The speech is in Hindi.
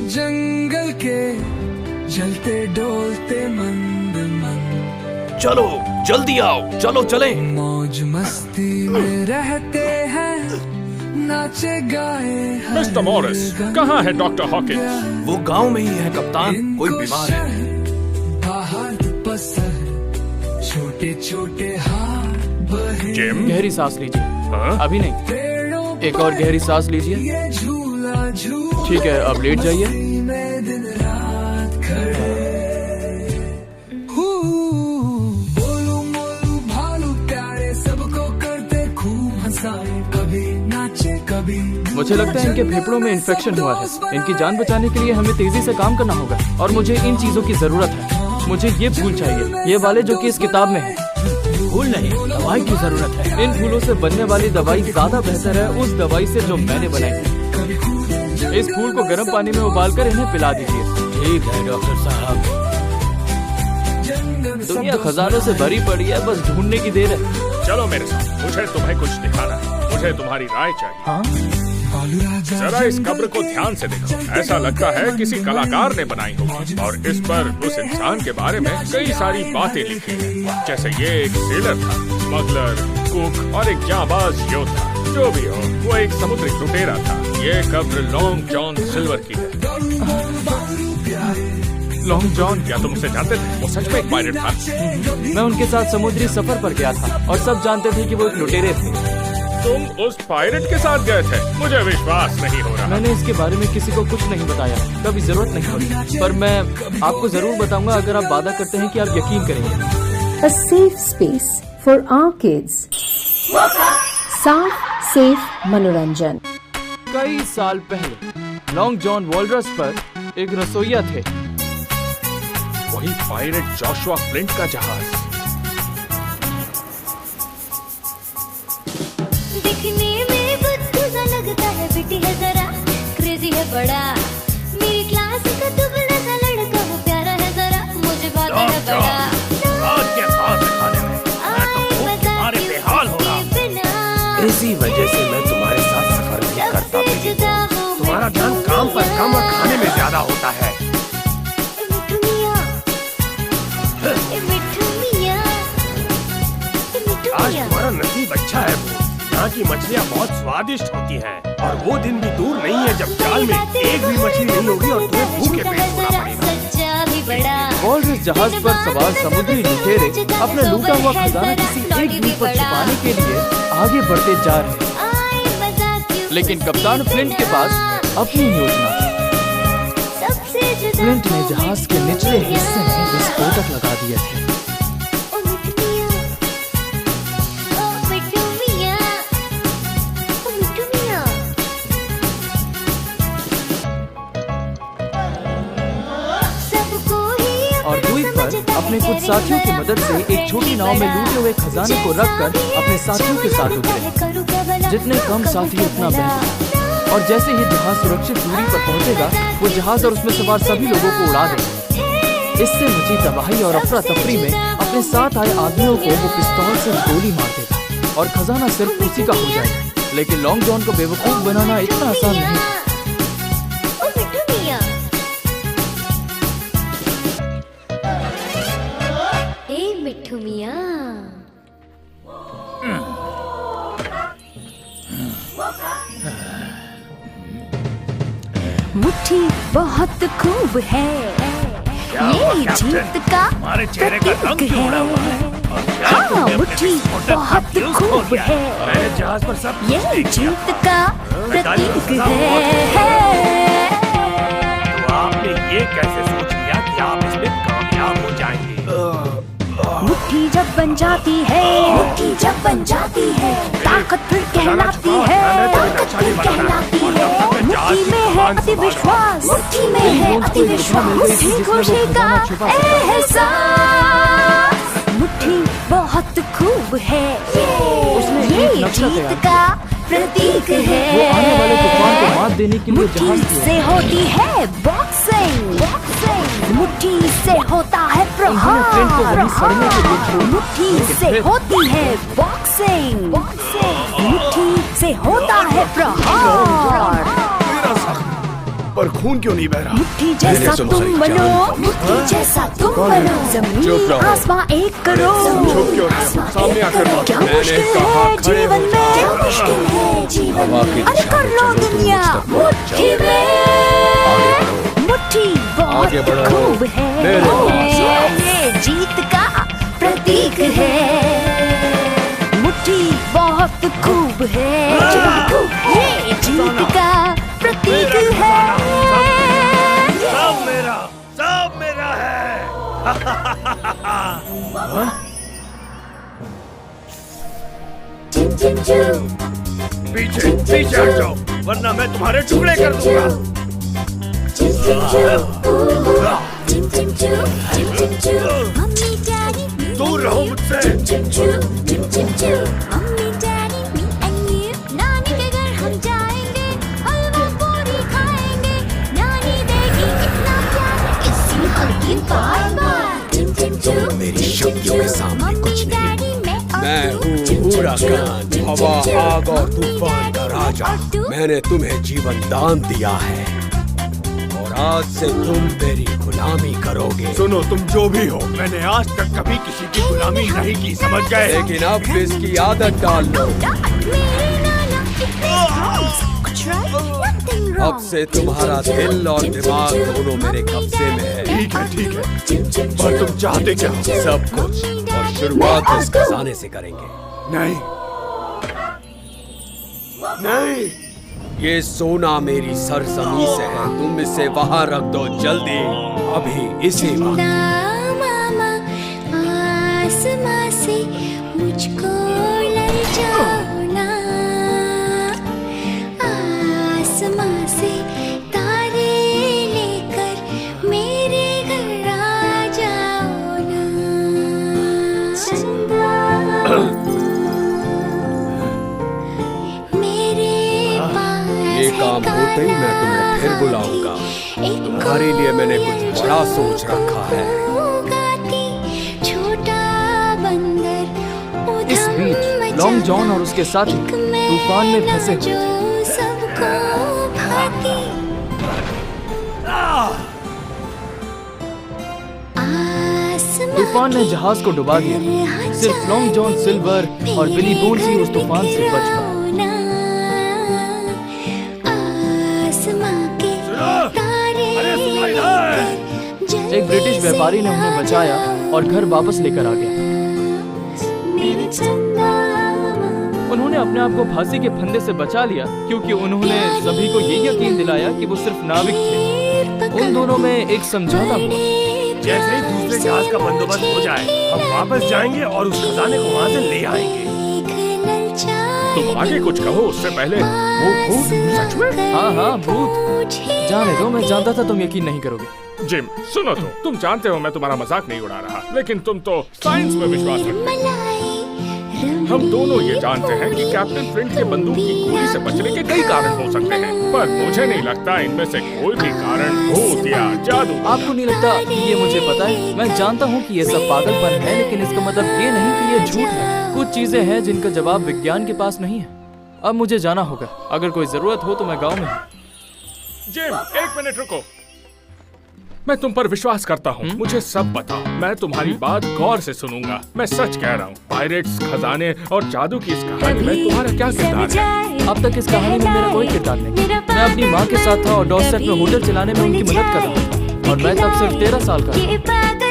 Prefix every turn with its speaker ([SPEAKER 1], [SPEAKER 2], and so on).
[SPEAKER 1] जंगल के जलते डोलते मंद मंद,
[SPEAKER 2] चलो जल्दी आओ, चलो चले।
[SPEAKER 1] मौज मस्ती में रहते हैं, नाचे गाए।
[SPEAKER 3] मिस्टर मॉरिस, कहाँ है डॉक्टर हॉकिंस?
[SPEAKER 2] वो गांव में ही है कप्तान, कोई बीमार है।
[SPEAKER 1] बाहर पसर छोटे छोटे हाथ बहे,
[SPEAKER 3] जिम?
[SPEAKER 4] गहरी सांस लीजिए।
[SPEAKER 3] हाँ?
[SPEAKER 4] अभी नहीं,
[SPEAKER 1] पेड़ों
[SPEAKER 4] एक और गहरी सांस लीजिए।
[SPEAKER 1] ये झूला झूला,
[SPEAKER 4] ठीक है, अब लेट जाइए।
[SPEAKER 1] में दिन रात खड़े। बोलू मोलू भालू प्यारे, सबको करते खूब हंसाए, कभी नाचे कभी।
[SPEAKER 4] मुझे लगता है इनके फेफड़ों में इन्फेक्शन हुआ है। इनकी जान बचाने के लिए हमें तेजी से काम करना होगा और मुझे इन चीजों की जरूरत है। मुझे ये फूल चाहिए, ये वाले जो कि इस किताब में है।
[SPEAKER 2] फूल नहीं, दवाई की जरूरत है।
[SPEAKER 4] इन फूलों से बनने वाली दवाई ज्यादा बेहतर है उस दवाई से जो मैंने बनाई है। इस फूल को गर्म पानी में उबालकर इन्हें पिला दीजिए।
[SPEAKER 2] ठीक है डॉक्टर साहब।
[SPEAKER 4] दुनिया खजानों से भरी पड़ी है, बस ढूंढने की देर है।
[SPEAKER 3] चलो मेरे साथ, मुझे तुम्हें कुछ दिखाना है। मुझे तुम्हारी राय चाहिए। जरा इस कब्र को ध्यान से देखो, ऐसा लगता है किसी कलाकार ने बनाई होगी और इस पर उस इंसान के बारे में कई सारी बातें लिखी हैं। जैसे ये एक सेलर था, स्मगलर, कुक और एक जांबाज योद्धा। जो भी हो, वो एक समुद्री लुटेरा था। ये कब्र लॉन्ग जॉन सिल्वर की है। लॉन्ग जॉन, क्या तुम उसे जानते थे? वो सच में एक पायरेट था।
[SPEAKER 4] मैं उनके साथ समुद्री सफर पर गया था और सब जानते थे कि वो एक लुटेरे थे।
[SPEAKER 3] तुम उस पायरेट के साथ गए थे? मुझे विश्वास नहीं हो रहा।
[SPEAKER 4] मैंने इसके बारे में किसी को कुछ नहीं बताया, कभी जरूरत नहीं पड़ी, पर मैं आपको जरूर बताऊंगा अगर आप वादा करते हैं कि आप यकीन करेंगे।
[SPEAKER 5] A safe space for our kids. साफ सेफ मनोरंजन।
[SPEAKER 4] कई साल पहले लॉन्ग जॉन वॉलरस पर एक रसोइया थे।
[SPEAKER 3] वही पायरेट जोशुआ फ्लिंट का जहाज।
[SPEAKER 6] दिखने में बुद्धू सा लगता है, बिटी है जरा, क्रेजी है बड़ा, मेरी क्लास का दुबला सा लड़का, वो प्यारा है जरा, मुझे भाता है बड़ा।
[SPEAKER 2] आज के साथ खाने में मैं तो भूख के मारे बेहाल हो रहा हूँ। इसी वजह से मैं तुम्हारे साथ सफर नहीं करता भी। तुम्हारा ध्यान काम पर कम और खाने में ज्यादा होता है।
[SPEAKER 6] मिठू मियाँ, मिठू मियाँ, मिठू
[SPEAKER 2] आज
[SPEAKER 6] मियाँ।
[SPEAKER 2] तुम्हारा नसीब अच्छा है। यहाँ की मछलियाँ बहुत स्वादिष्ट होती हैं और वो दिन भी दूर नहीं है जब जाल में एक भी मछली नहीं होगी और तुम्हें भूखे पेट सोना पड़ेगा।
[SPEAKER 6] सच्चा भी बड़ा।
[SPEAKER 4] वॉलरस जहाज पर सवार समुद्री लुटेरे अपना लूटा हुआ खजाना किसी एक द्वीप पर छुपाने के लिए आगे बढ़ते जा रहे हैं। लेकिन कप्तान फ्लिंट के पास अपनी योजना थी। फ्लिंट ने जहाज के निचले हिस्से में विस्फोटक लगा दिए थे। और द्वीप पर अपने कुछ साथियों की मदद से एक छोटी नाव में लूटे हुए खजाने को रखकर अपने साथियों के साथ उतरे। जितने कम साथी उतना बेहतर। और जैसे ही जहाज सुरक्षित दूरी पर पहुंचेगा, वो जहाज और उसमें सवार सभी लोगों को उड़ा देगा। इससे मची तबाही और अफरा तफरी में अपने साथ आए आदमियों को वो पिस्तौल से गोली मार देगा और खजाना सिर्फ उसी का हो जाएगा। लेकिन लॉन्ग जॉन को बेवकूफ बनाना इतना आसान नहीं था।
[SPEAKER 6] मिठू मियाँ,
[SPEAKER 5] मुट्ठी बहुत खूब है, ये जीत का
[SPEAKER 2] हमारे चेहरे का रंग क्यों उड़ा हुआ है?
[SPEAKER 5] हाँ, मुट्ठी बहुत खूब है,
[SPEAKER 2] मैंने जहाज पर सब
[SPEAKER 5] ये जीत का प्रतीक है।
[SPEAKER 2] तो आपने ये कैसे सोच लिया कि आप इसमें कामयाब हो जाएंगे?
[SPEAKER 5] मुट्ठी जब बन जाती है, मुट्ठी जब बन जाती है, ताकत फिर कहलाती है, ताकत फिर कहलाती है। मुट्ठी में है अति विश्वास, मुट्ठी में है अति विश्वास, खुशी खुशी का एहसास। मुट्ठी बहुत खूब है, ये जीत का प्रतीक है।
[SPEAKER 4] वो आने वाले तूफान को मात देने के लिए जहाज
[SPEAKER 5] मुट्ठी से होती है बॉक्सिंग, मुट्ठी से होता है प्रहार, मुट्ठी से होती है बॉक्सिंग, मुट्ठी से होता है प्रहार।
[SPEAKER 2] मेरा जख्म पर खून क्यों नहीं बह रहा?
[SPEAKER 5] मुट्ठी जैसा तुम बनो, मुट्ठी जैसा तुम बनो, जमीन आसमां एक करो।
[SPEAKER 2] चुप क्यों रहे हो? सामने आकर बात
[SPEAKER 5] क्या
[SPEAKER 2] करो।
[SPEAKER 5] मुश्किल है जीवन में, क्या मुश्किल है जीवन में, अरे कर लो दुनिया मुट्ठी में। मुट्ठी बहुत खूब है, ये जीत का प्रतीक है। मुट्ठी बहुत खूब है, ये जीत का प्रतीक है।
[SPEAKER 2] सब मेरा है। पीछे पीछे हट जाओ, वरना मैं तुम्हारे टुकड़े कर दूंगा। दूर रहो मुझसे।
[SPEAKER 6] Mummy daddy me and you, नानी के घर हम जाएंगे, हलवा पूरी खाएंगे, नानी देगी इतना प्यार इसी हर की बार।
[SPEAKER 2] मेरी शक्तियों के सामने कुछ नहीं। मैं हूँ हुराकान, हवा, आग और तूफान का राजा। मैंने तुम्हें जीवन दान दिया है और आज से तुम मेरी गुलामी करोगे। सुनो, तुम जो भी हो, मैंने आज तक कभी किसी की गुलामी नहीं की, समझ गए? लेकिन अब इसकी आदत डाल लो। अब से तुम्हारा दिल और दिमाग दोनों मेरे कब्जे में है। ठीक है, पर तुम चाहते क्या? सब कुछ, और शुरुआत इस खजाने से करेंगे। नहीं, ये सोना मेरी सरजमी से है, तुम इसे वहाँ रख दो जल्दी, अभी इसी वक्त।
[SPEAKER 6] मामा आसमां से मुझको ले जाओ ना, आसमां से तारे लेकर मेरे घर आ जाओ ना। चंदा
[SPEAKER 2] ये काम होते ही मैं तुम्हें फिर बुलाऊंगा। तुम्हारे लिए मैंने कुछ बड़ा सोच रखा है।
[SPEAKER 4] इस बीच लॉन्ग जॉन और उसके साथी तूफान में फंसे हुए थे। तूफान ने जहाज को डुबा दिया, सिर्फ लॉन्ग जॉन सिल्वर और बिली बोन्स ही उस तूफान से बच पाए। एक ब्रिटिश व्यापारी ने उन्हें बचाया और घर वापस लेकर आ गया। उन्होंने अपने आप को फांसी के फंदे से बचा लिया क्योंकि उन्होंने सभी को ये यकीन दिलाया कि वो सिर्फ नाविक थे। उन दोनों में एक समझौता हुआ।
[SPEAKER 2] जैसे ही दूसरे जहाज का बंदोबस्त हो जाए, हम वापस जाएंगे और उस खजाने को वहाँ से ले आएंगे।
[SPEAKER 3] तुम आगे कुछ कहो, उससे पहले वो भूत सच में?
[SPEAKER 4] हाँ, भूत। जाने दो, मैं जानता था तुम यकीन नहीं करोगे।
[SPEAKER 3] जिम, सुनो तो, तुम जानते हो मैं तुम्हारा मजाक नहीं उड़ा रहा, लेकिन तुम तो साइंस में विश्वास रखते हो। हम दोनों ये जानते हैं कि कैप्टन फ्लिंट के बंदूक की गोली से बचने के कई कारण हो सकते हैं, पर मुझे नहीं लगता इनमें से कोई भी कारण भूत या जादू।
[SPEAKER 4] आपको नहीं लगता? ये मुझे पता है। मैं जानता हूँ कि ये सब पागलपन है, लेकिन इसका मतलब ये नहीं कि ये झूठ है। कुछ चीजें हैं जिनका जवाब विज्ञान के पास नहीं है। अब मुझे जाना होगा। अगर कोई जरूरत हो तो मैं गाँव में हूँ।
[SPEAKER 3] जिम, एक मिनट रुको। मैं तुम पर विश्वास करता हूँ। मुझे सब बताओ, मैं तुम्हारी बात गौर से सुनूंगा। मैं सच कह रहा हूँ, पायरेट्स, खजाने और जादू की इस कहानी में तुम्हारा क्या किरदार है?
[SPEAKER 4] अब तक इस कहानी में मेरा कोई किरदार नहीं। मैं अपनी माँ के साथ था और डॉर्सेट में होटल चलाने में उनकी मदद कर रहा था, और मैं तब सिर्फ 13 साल का था।